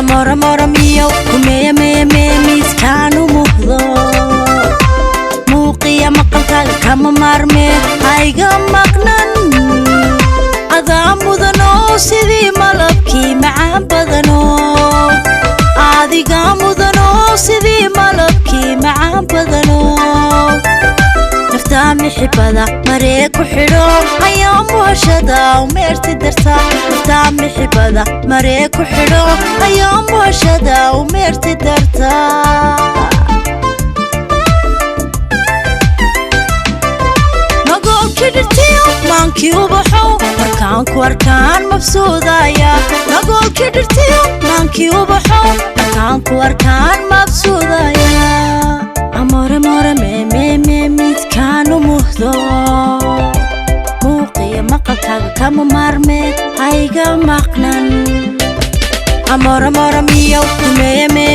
amora mora miyo kumeya meya meya miskanu muhdo muuqiya maqalkaaga kama maarme hayga maqnan adaa mudano sidii malabkii macaan badano adiga mudano sidii malabkii macaan badano naftaa mixibada maree ku xidho ayaa muhashada umeerti darta naftaa mixibada maree ku xidho ayaa muhashada umeerti darta magolki dhirtiyo maankii ubaxo markaan ku arkaan mabsuudaya magolki dhirtiyo maankii ubaxo markaan ku arkaan mabsuudaya amore more me midkaanu muhdo muuqiya maqalkaaga kama maarme hayga maqnan amore more miyo kumeya me